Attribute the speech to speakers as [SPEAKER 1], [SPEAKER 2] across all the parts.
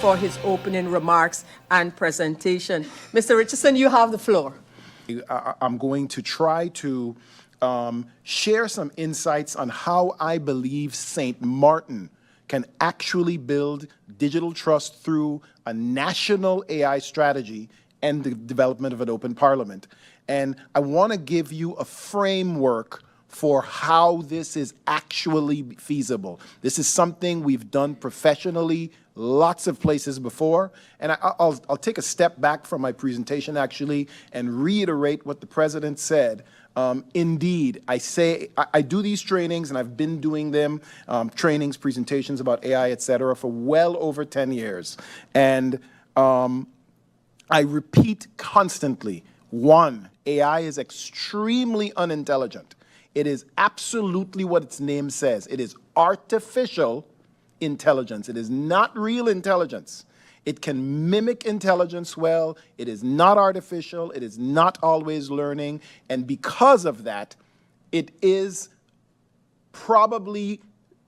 [SPEAKER 1] for his opening remarks and presentation. Mr. Richardson, you have the floor.
[SPEAKER 2] I'm going to try to share some insights on how I believe St. Martin can actually build digital trust through a national AI strategy and the development of an open parliament. And I want to give you a framework for how this is actually feasible. This is something we've done professionally, lots of places before. And I'll take a step back from my presentation, actually, and reiterate what the president said. Indeed, I do these trainings, and I've been doing them, trainings, presentations about AI, et cetera, for well over 10 years. And I repeat constantly, one, AI is extremely unintelligent. It is absolutely what its name says. It is artificial intelligence. It is not real intelligence. It can mimic intelligence well. It is not artificial. It is not always learning. And because of that, it is probably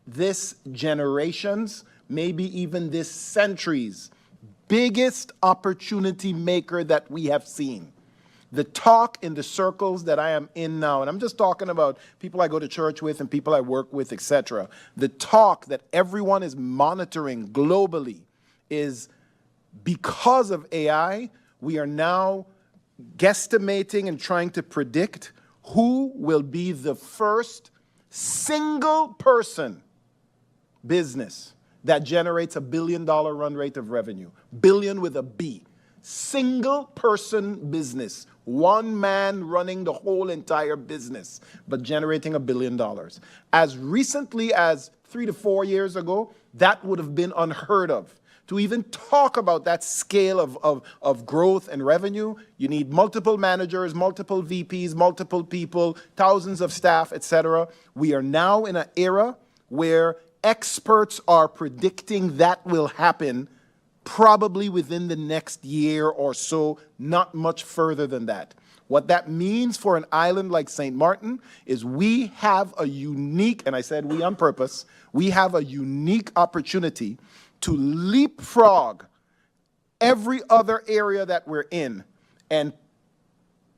[SPEAKER 2] this generation's, maybe even this century's, biggest opportunity maker that we have seen. The talk in the circles that I am in now, and I'm just talking about people I go to church with and people I work with, etc. The talk that everyone is monitoring globally is because of AI, we are now guesstimating and trying to predict who will be the first single person business that generates $1 billion run rate of revenue. Billion with a B. Single person business. One man running the whole entire business, but generating $1 billion. As recently as 3 to 4 years ago, that would have been unheard of. To even talk about that scale of growth and revenue, you need multiple managers, multiple VPs, multiple people, thousands of staff, etc. We are now in an era where experts are predicting that will happen probably within the next year or so, not much further than that. What that means for an island like St. Martin is we have a unique, and I said we on purpose, we have a unique opportunity to leapfrog every other area that we're in and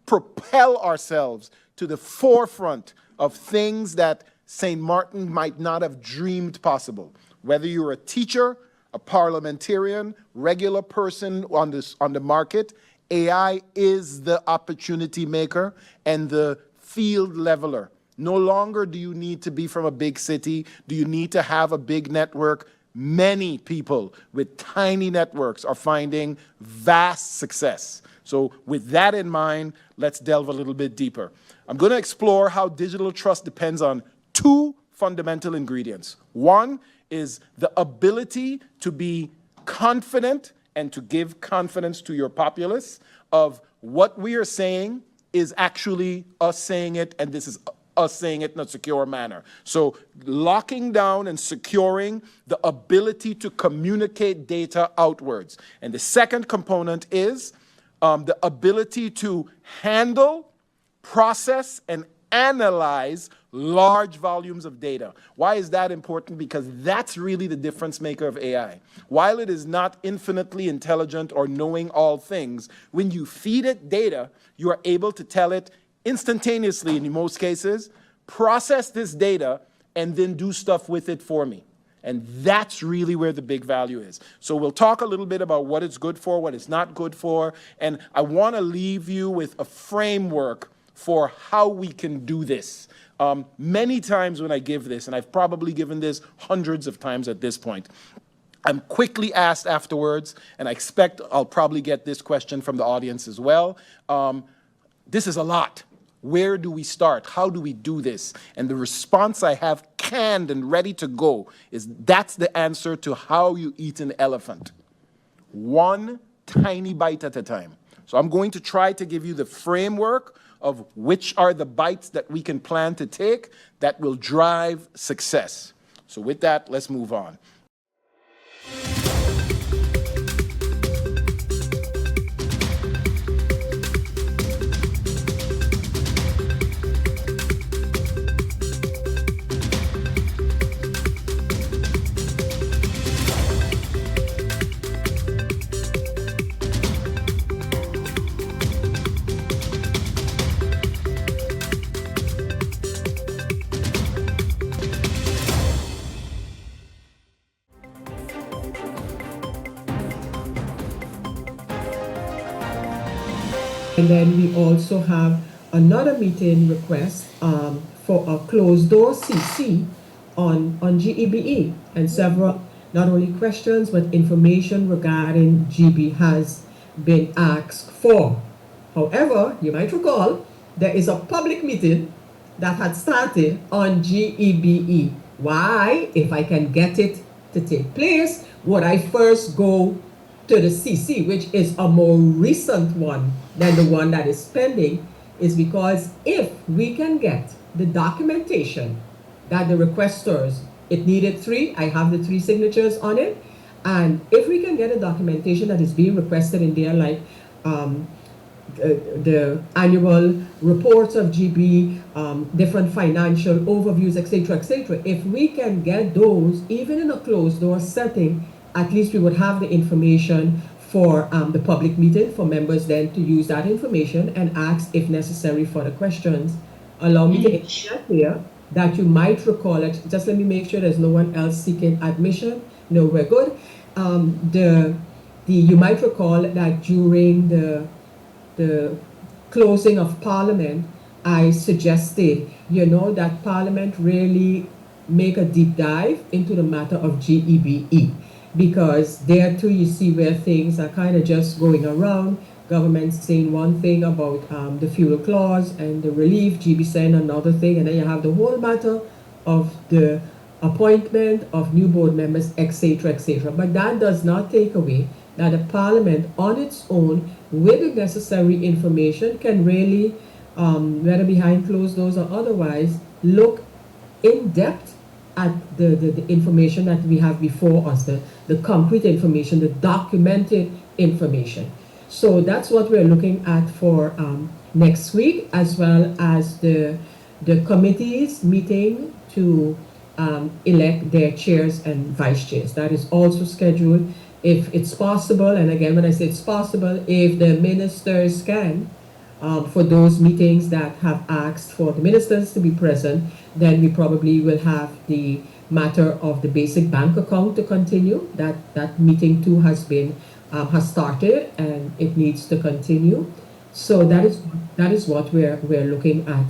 [SPEAKER 2] propel ourselves to the forefront of things that St. Martin might not have dreamed possible. Whether you're a teacher, a parliamentarian, regular person on the market, AI is the opportunity maker and the field leveler. No longer do you need to be from a big city, do you need to have a big network. Many people with tiny networks are finding vast success. So with that in mind, let's delve a little bit deeper. I'm going to explore how digital trust depends on two fundamental ingredients. One is the ability to be confident and to give confidence to your populace of what we are saying is actually us saying it, and this is us saying it in a secure manner. So locking down and securing the ability to communicate data outwards. And the second component is the ability to handle, process, and analyze large volumes of data. Why is that important? Because that's really the difference maker of AI. While it is not infinitely intelligent or knowing all things, when you feed it data, you are able to tell it instantaneously, in most cases, process this data and then do stuff with it for me. And that's really where the big value is. So we'll talk a little bit about what it's good for, what it's not good for, and I want to leave you with a framework for how we can do this. Many times when I give this, and I've probably given this hundreds of times at this point, I'm quickly asked afterwards, and I expect I'll probably get this question from the audience as well. This is a lot. Where do we start? How do we do this? And the response I have canned and ready to go is that's the answer to how you eat an elephant. One tiny bite at a time. So I'm going to try to give you the framework of which are the bites that we can plan to take that will drive success. So with that, let's move on.
[SPEAKER 3] And then we also have another meeting request for a closed door CC on GEBE, and several, not only questions, but information regarding GB has been asked for. However, you might recall there is a public meeting that had started on GEBE. Why, if I can get it to take place, would I first go to the CC, which is a more recent one than the one that is pending, is because if we can get the documentation that the requesters, it needed 3, I have the 3 signatures on it, and if we can get a documentation that is being requested in there, like the annual reports of GB, different financial overviews, etc., etc. If we can get those, even in a closed door setting, at least we would have the information for the public meeting, for members then to use that information and ask if necessary for the questions. Allow me to insert here that you might recall it. Just let me make sure there's no one else seeking admission. No, we're good. You might recall that during the closing of Parliament, I suggested, that Parliament really make a deep dive into the matter of GEBE, because there too you see where things are kind of just going around. Government saying one thing about the fuel clause and the relief, GB saying another thing, and then you have the whole matter of the appointment of new board members, etc., etc. But that does not take away that the Parliament on its own, with the necessary information, can really, whether behind closed doors or otherwise, look in depth at the information that we have before us, the concrete information, the documented information. So that's what we're looking at for next week, as well as the committees meeting to elect their chairs and vice chairs. That is also scheduled, if it's possible, and again, when I say it's possible, if the ministers can, for those meetings that have asked for the ministers to be present, then we probably will have the matter of the basic bank account to continue. That meeting too has started, and it needs to continue. So that is what we're looking at.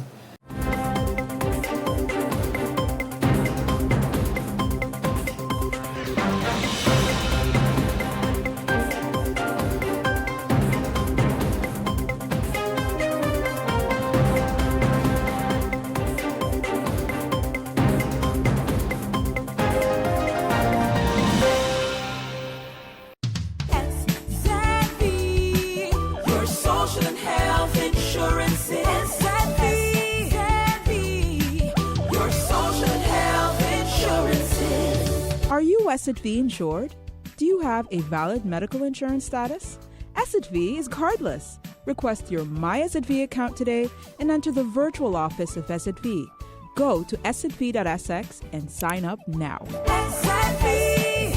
[SPEAKER 4] Are you SXM insured? Do you have a valid medical insurance status? SXM is cardless. Request your My SXM account today and enter the virtual office of SXM. Go to sxv.sx and sign up now.
[SPEAKER 5] SXM,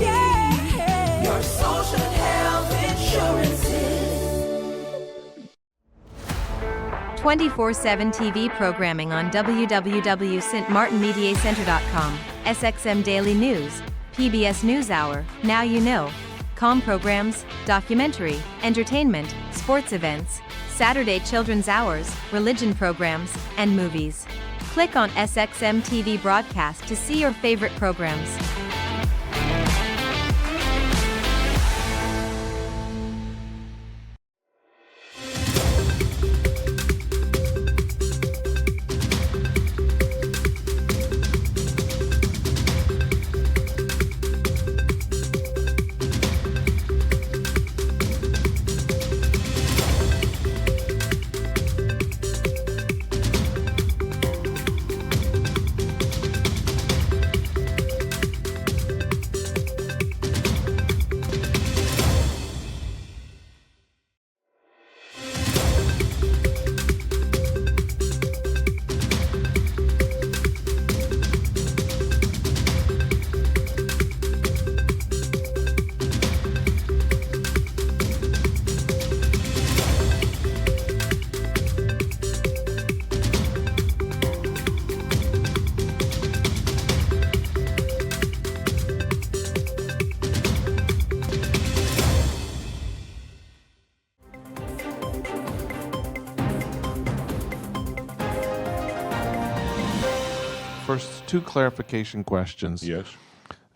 [SPEAKER 5] yeah, your social health insurances.
[SPEAKER 6] 24/7 TV programming on www.stmartinmediacenter.com, SXM Daily News, PBS NewsHour, Now You Know, comm programs, documentary, entertainment, sports events, Saturday children's hours, religion programs, and movies. Click on SXM TV broadcast to see your favorite programs.
[SPEAKER 7] First, two clarification questions.
[SPEAKER 8] Yes.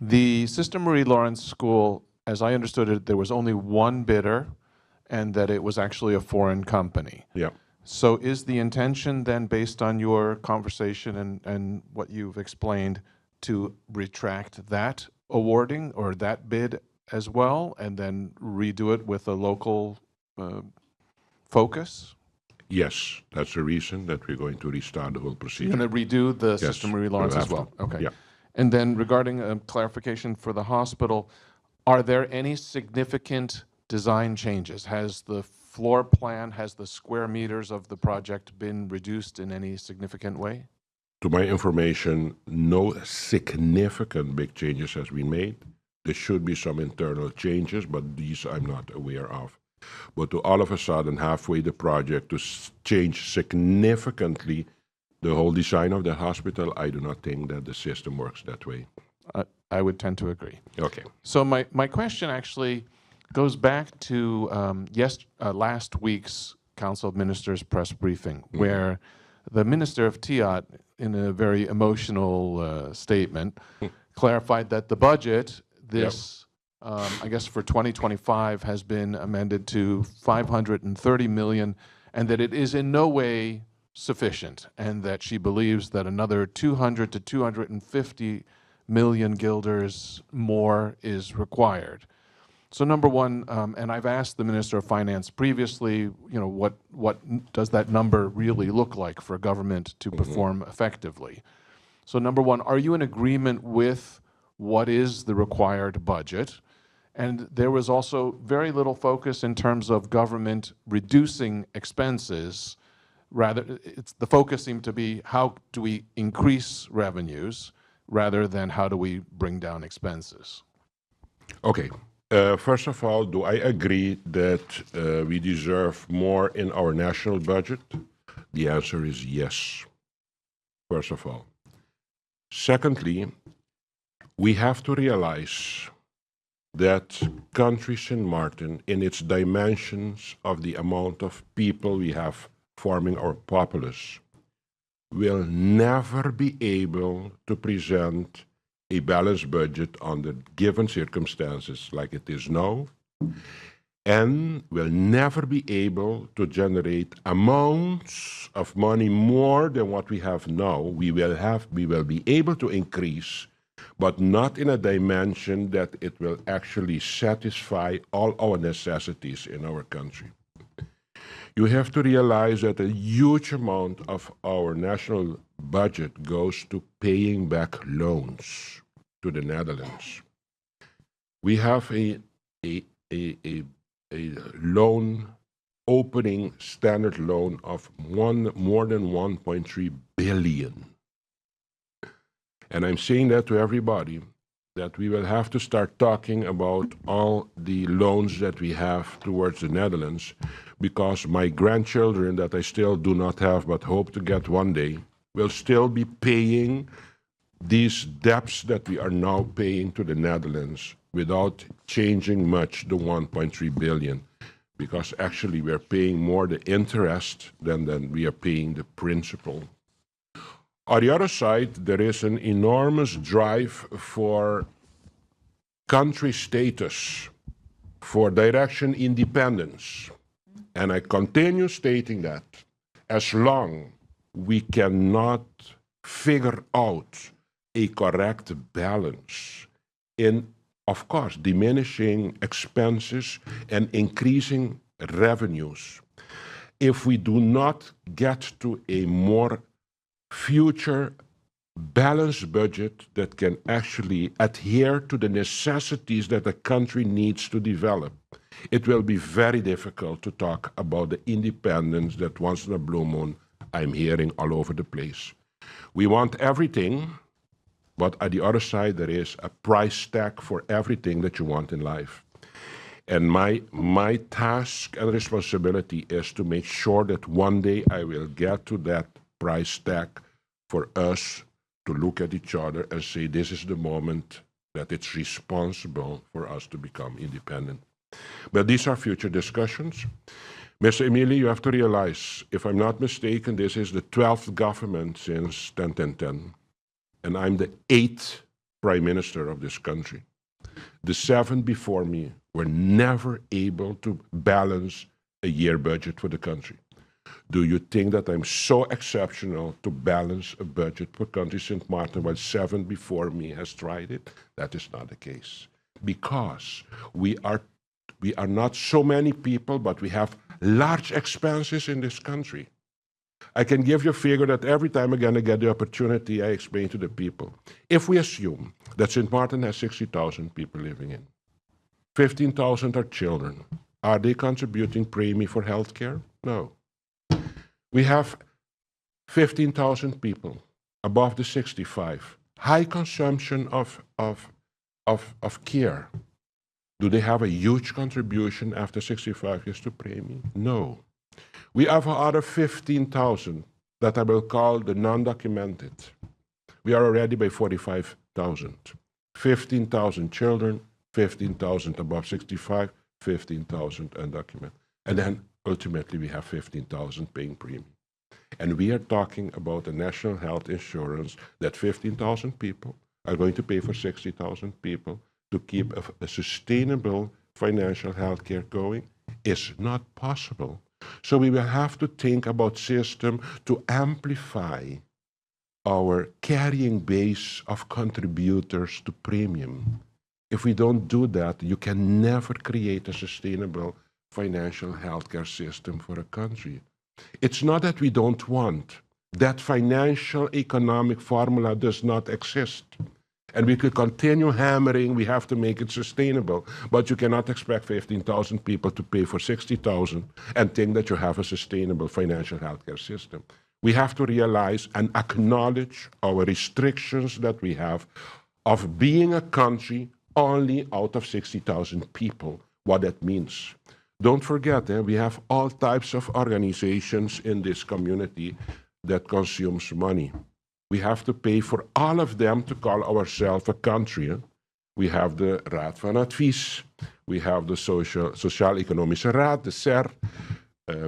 [SPEAKER 7] The Sister Marie Lawrence School, as I understood it, there was only one bidder, and that it was actually a foreign company.
[SPEAKER 8] Yeah.
[SPEAKER 7] So is the intention then, based on your conversation and what you've explained, to retract that awarding or that bid as well, and then redo it with a local focus?
[SPEAKER 8] Yes, that's the reason that we're going to restart the whole procedure.
[SPEAKER 7] You're going to redo the
[SPEAKER 8] Yes,
[SPEAKER 7] Sister Marie
[SPEAKER 8] we'll
[SPEAKER 7] Lawrence as
[SPEAKER 8] have
[SPEAKER 7] well?
[SPEAKER 8] to.
[SPEAKER 7] Okay.
[SPEAKER 8] Yeah.
[SPEAKER 7] And then regarding a clarification for the hospital, are there any significant design changes? Has the floor plan, has the square meters of the project been reduced in any significant way?
[SPEAKER 8] To my information, no significant big changes has been made. There should be some internal changes, but these I'm not aware of. But to all of a sudden, halfway the project, to change significantly the whole design of the hospital, I do not think that the system works that way.
[SPEAKER 7] I would tend to agree.
[SPEAKER 8] Okay.
[SPEAKER 7] So my question actually goes back to last week's Council of Ministers press briefing, where the Minister of TIAT, in a very emotional statement, clarified that the budget, I guess for 2025, has been amended to 530 million, and that it is in no way sufficient, and that she believes that another 200 to 250 million guilders more is required. So number one, and I've asked the Minister of Finance previously, what does that number really look like for government to perform effectively? So number one, are you in agreement with what is the required budget? And there was also very little focus in terms of government reducing expenses. Rather, the focus seemed to be how do we increase revenues rather than how do we bring down expenses?
[SPEAKER 8] Okay. First of all, do I agree that we deserve more in our national budget? The answer is yes, first of all. Secondly, we have to realize that country St. Martin, in its dimensions of the amount of people we have forming our populace, will never be able to present a balanced budget under given circumstances like it is now, and will never be able to generate amounts of money more than what we have now. We will be able to increase, but not in a dimension that it will actually satisfy all our necessities in our country. You have to realize that a huge amount of our national budget goes to paying back loans to the Netherlands. We have a loan opening standard loan of more than 1.3 billion. And I'm saying that to everybody, that we will have to start talking about all the loans that we have towards the Netherlands, because my grandchildren that I still do not have but hope to get one day will still be paying these debts that we are now paying to the Netherlands without changing much the 1.3 billion, because actually we are paying more the interest than we are paying the principal. On the other side, there is an enormous drive for country status, for direction independence. And I continue stating that as long we cannot figure out a correct balance in, of course, diminishing expenses and increasing revenues, if we do not get to a more future balanced budget that can actually adhere to the necessities that a country needs to develop, it will be very difficult to talk about the independence that once in a blue moon I'm hearing all over the place. We want everything, but at the other side there is a price tag for everything that you want in life. And my task and responsibility is to make sure that one day I will get to that price tag for us to look at each other and say this is the moment that it's responsible for us to become independent. But these are future discussions. Mr. Emili, you have to realize, if I'm not mistaken, this is the 12th government since 10-10-10. and I'm the 8th prime minister of this country. The 7 before me were never able to balance a year budget for the country. Do you think that I'm so exceptional to balance a budget for country St. Martin while 7 before me has tried it? That is not the case. Because we are not so many people, but we have large expenses in this country. I can give you a figure that every time again I get the opportunity, I explain to the people. If we assume that St. Martin has 60,000 people living in, 15,000 are children, are they contributing premium for healthcare? No. We have 15,000 people above the 65, high consumption of care. Do they have a huge contribution after 65 years to premium? No. We have other 15,000 that I will call the non-documented. We are already by 45,000. 15,000 children, 15,000 above 65, 15,000 undocumented. And then ultimately we have 15,000 paying premium. And we are talking about a national health insurance that 15,000 people are going to pay for 60,000 people to keep a sustainable financial health care going is not possible. So we will have to think about system to amplify our carrying base of contributors to premium. If we don't do that, you can never create a sustainable financial healthcare system for a country. It's not that we don't want. That financial economic formula does not exist. And we could continue hammering, we have to make it sustainable. But you cannot expect 15,000 people to pay for 60,000 and think that you have a sustainable financial healthcare system. We have to realize and acknowledge our restrictions that we have of being a country only out of 60,000 people, what that means. Don't forget, we have all types of organizations in this community that consumes money. We have to pay for all of them to call ourselves a country. We have the Raad van Advies, we have the Sociaal-Economische Raad, the SER,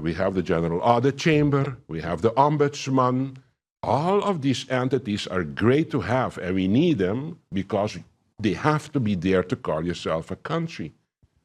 [SPEAKER 8] we have the General Audit Chamber, we have the Ombudsman. All of these entities are great to have, and we need them because they have to be there to call yourself a country.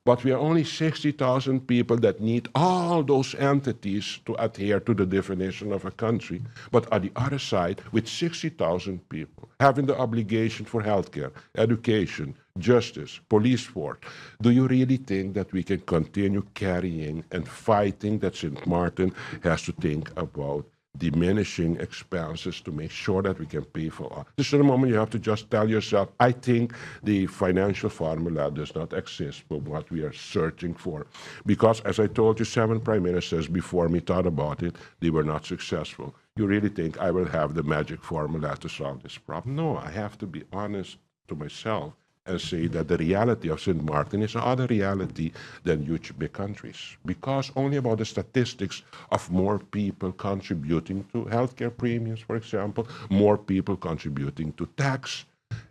[SPEAKER 8] But we are only 60,000 people that need all those entities to adhere to the definition of a country. But on the other side, with 60,000 people having the obligation for healthcare, education, justice, police force, do you really think that we can continue carrying and fighting that St. Martin has to think about diminishing expenses to make sure that we can pay for all? This is the moment you have to just tell yourself, I think the financial formula does not exist for what we are searching for. Because as I told you, 7 prime ministers before me thought about it, they were not successful. You really think I will have the magic formula to solve this problem? No, I have to be honest to myself and say that the reality of St. Martin is another reality than huge big countries. Because only about the statistics of more people contributing to healthcare premiums, for example, more people contributing to tax,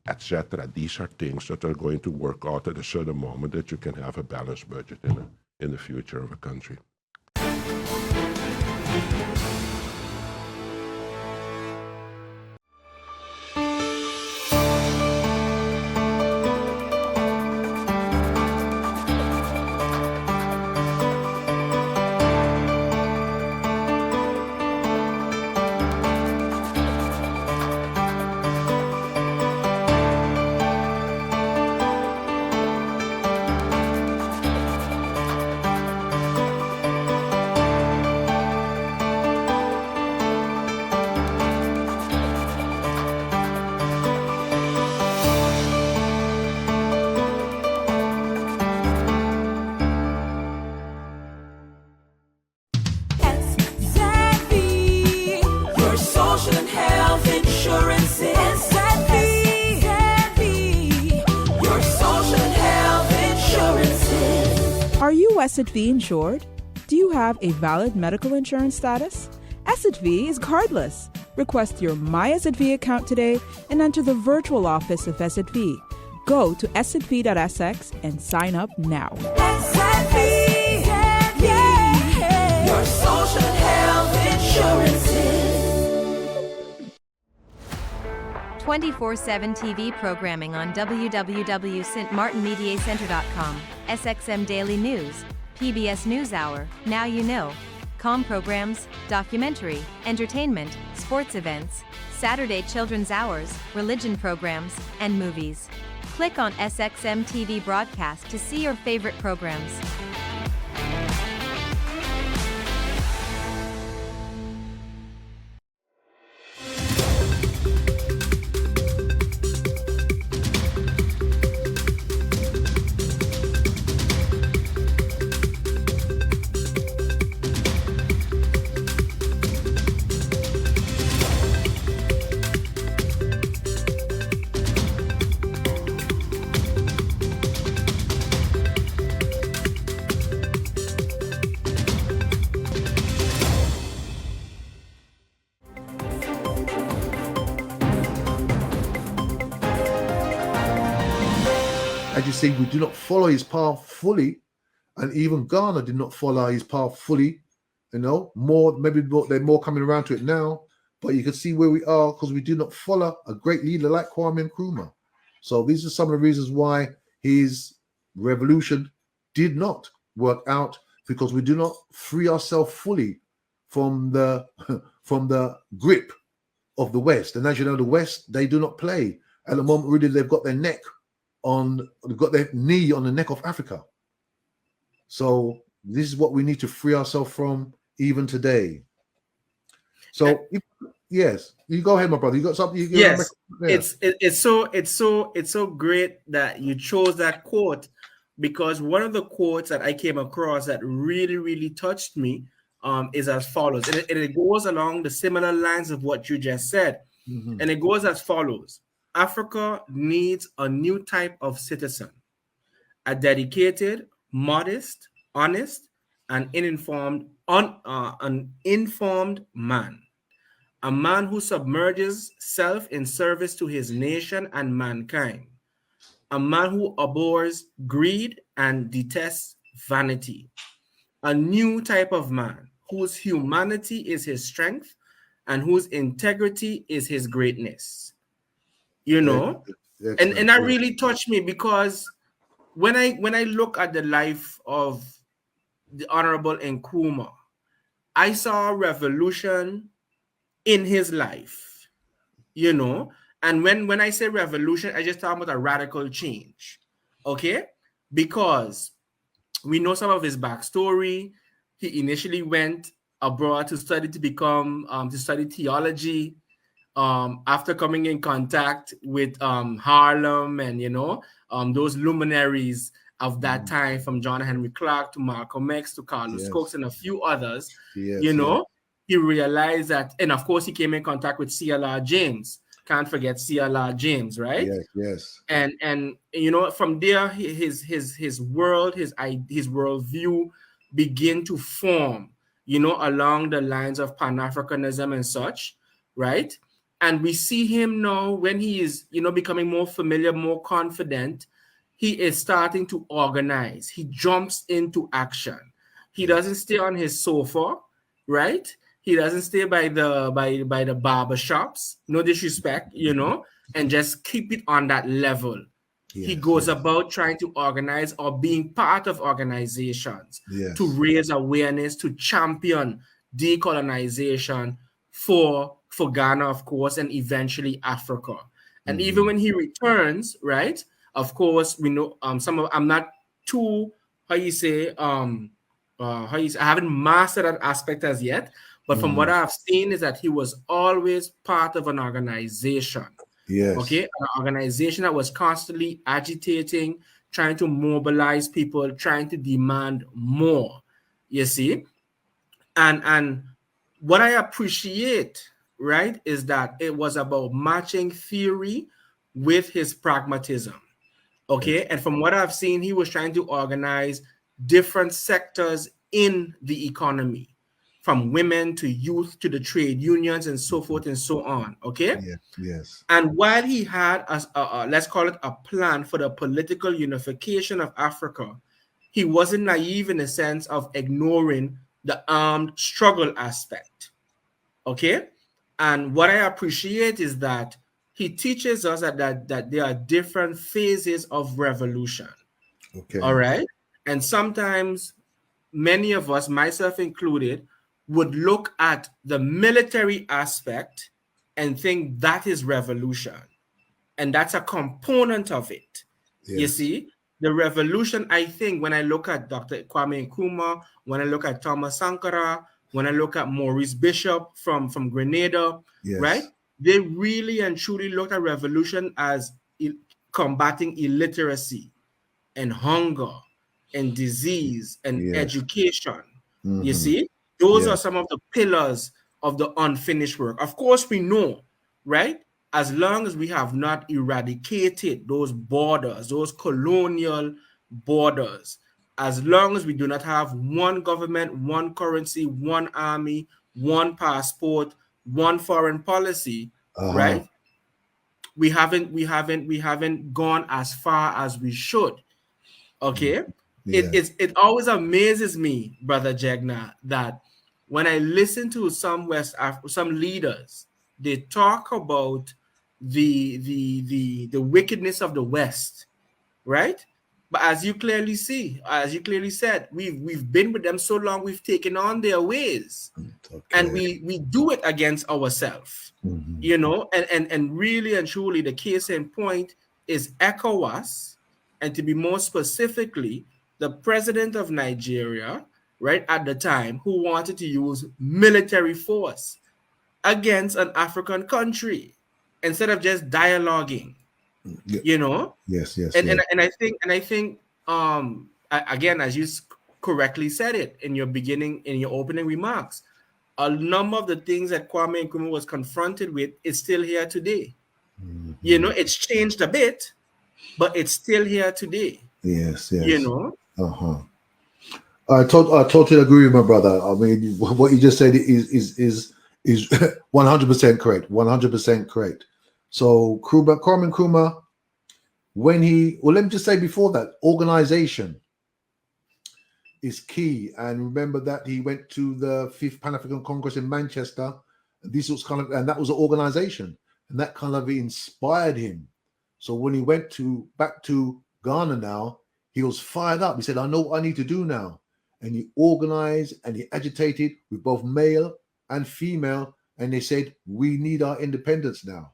[SPEAKER 8] etc. These are things that are going to work out at a certain moment that you can have a balanced budget in the future of a country.
[SPEAKER 5] Your social and health insurance is your social and health insurance.
[SPEAKER 4] Are you SXV insured? Do you have a valid medical insurance status? SXV is cardless. Request your My SXV account today and enter the virtual office of SXV. Go to sxv.sx and sign up now.
[SPEAKER 5] Your social and health insurance.
[SPEAKER 6] 24/7 TV programming on www.stmartinmediacenter.com, SXM Daily News, PBS NewsHour, Now You Know, com programs, documentary, entertainment, sports events, Saturday children's hours, religion programs, and movies. Click on SXM TV broadcast to see your favorite programs.
[SPEAKER 9] As you see, we do not follow his path fully, and even Ghana did not follow his path fully. You know, they're more coming around to it now, but you can see where we are because we do not follow a great leader like Kwame Nkrumah. So these are some of the reasons why his revolution did not work out, because we do not free ourselves fully from the from the grip of the West. And as you know, the West, they do not play at the moment. Really, they've got their knee on the neck of Africa. So this is what we need to free ourselves from even today. So yes, you go ahead, my brother. You got something?
[SPEAKER 10] Yes, it's so great that you chose that quote, because one of the quotes that I came across that really touched me is as follows, and it goes along the similar lines of what you just said, and it goes as follows: Africa needs a new type of citizen, a dedicated, modest, honest, and an informed man. A man who submerges self in service to his nation and mankind. A man who abhors greed and detests vanity. A new type of man whose humanity is his strength and whose integrity is his greatness. You know, and that really touched me, because when I look at the life of the Honorable Nkrumah, I saw a revolution in his life, you know. And when I say revolution, I just talk about a radical change, okay? Because we know some of his backstory. He initially went abroad to study theology. After coming in contact with Harlem and those luminaries of that time, from John Henry Clark to Malcolm X to Carlos Cox and a few others, he realized that, and of course he came in contact with CLR James. Can't forget CLR James, right?
[SPEAKER 9] Yes.
[SPEAKER 10] And from there his worldview begin to form, along the lines of Pan-Africanism and such, right? And we see him now, when he is, becoming more familiar, more confident, he is starting to organize. He jumps into action. He doesn't stay on his sofa, right? He doesn't stay by the barber shops, no disrespect, and just keep it on that level. He goes about trying to organize or being part of organizations to raise awareness, to champion decolonization for Ghana, of course, and eventually Africa. And even when he returns, right, of course, we know I'm not too, I haven't mastered that aspect as yet, but from what I've seen is that he was always part of an organization. Okay, an organization that was constantly agitating, trying to mobilize people, trying to demand more, you see. And what I appreciate, right, is that it was about matching theory with his pragmatism. Okay, and from what I've seen, he was trying to organize different sectors in the economy, from women to youth to the trade unions and so forth and so on. Okay.
[SPEAKER 9] Yes.
[SPEAKER 10] And while he had let's call it a plan for the political unification of Africa, he wasn't naive in the sense of ignoring the armed struggle aspect. Okay. And what I appreciate is that he teaches us that there are different phases of revolution.
[SPEAKER 9] Okay.
[SPEAKER 10] All right. And sometimes many of us, myself included, would look at the military aspect and think that is revolution. And that's a component of it. You
[SPEAKER 9] Yes.
[SPEAKER 10] see, the revolution, I think, when I look at Dr. Kwame Nkrumah, when I look at Thomas Sankara, when I look at Maurice Bishop from Grenada,
[SPEAKER 9] Yes.
[SPEAKER 10] right? They really and truly looked at revolution as combating illiteracy and hunger and disease and
[SPEAKER 9] Yes.
[SPEAKER 10] education. You
[SPEAKER 9] Mhm.
[SPEAKER 10] see, those are
[SPEAKER 9] Yes.
[SPEAKER 10] some of the pillars of the unfinished work. Of course, we know, right? As long as we have not eradicated those borders, those colonial borders, as long as we do not have one government, one currency, one army, one passport, one foreign policy, right? We haven't gone as far as we should. Okay.
[SPEAKER 9] Yeah.
[SPEAKER 10] It always amazes me, Brother Jegna, that when I listen to some leaders, they talk about the wickedness of the West, right? But as you clearly said, we've been with them so long, we've taken on their ways, and we do it against ourselves, you know. And really and truly, the case in point is ECOWAS, and to be more specifically, the president of Nigeria, right at the time, who wanted to use military force against an African country instead of just dialoguing, you know.
[SPEAKER 9] Yes. Yes.
[SPEAKER 10] And
[SPEAKER 9] Yes.
[SPEAKER 10] I think again, as you correctly said it in your opening remarks, a number of the things that Kwame Nkrumah was confronted with is still here today. You know, it's changed a bit, but it's still here today.
[SPEAKER 9] Yes. Yes.
[SPEAKER 10] You know.
[SPEAKER 9] I totally agree with my brother. I mean, what you just said is 100% correct. 100% correct. So Kwame Nkrumah, let me just say before that, organization is key. And remember that he went to the 5th Pan-African Congress in Manchester. And that was an organization, and that kind of inspired him. So when he went back to Ghana now, he was fired up. He said, I know what I need to do now. And he organized and he agitated with both male and female. And they said, we need our independence now.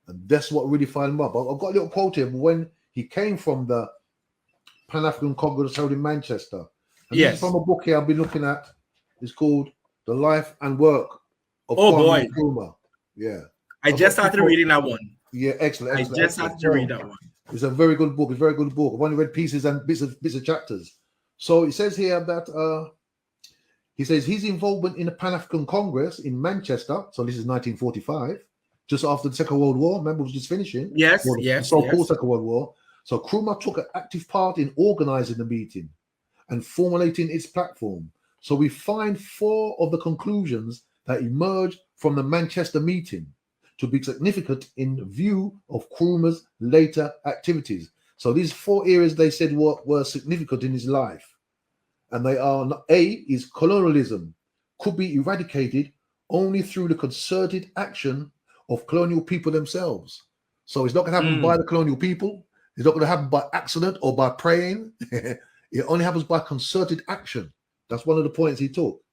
[SPEAKER 9] And that's what really fired him up. I've got a little quote here when he came from the Pan-African Congress held in Manchester. And this is from a book here I've been looking at. It's called The Life and Work of Kwame Nkrumah. Yeah.
[SPEAKER 10] I just started reading that one.
[SPEAKER 9] Yeah, excellent.
[SPEAKER 10] I just started to read that one.
[SPEAKER 9] It's a very good book. It's a very good book. I've only read pieces and bits of chapters. So it says here that he says his involvement in the Pan-African Congress in Manchester. So this is 1945, just after the Second World War. Remember, it was just finishing.
[SPEAKER 10] Yes.
[SPEAKER 9] So-called Second World War. So Nkrumah took an active part in organizing the meeting and formulating its platform. So we find 4 of the conclusions that emerged from the Manchester meeting to be significant in view of Nkrumah's later activities. So these 4 areas they said were significant in his life. And they are, A, is colonialism could be eradicated only through the concerted action of colonial people themselves. So it's not going to happen by the colonial people. It's not going to happen by accident or by praying. It only happens by concerted action. That's one of the points he took.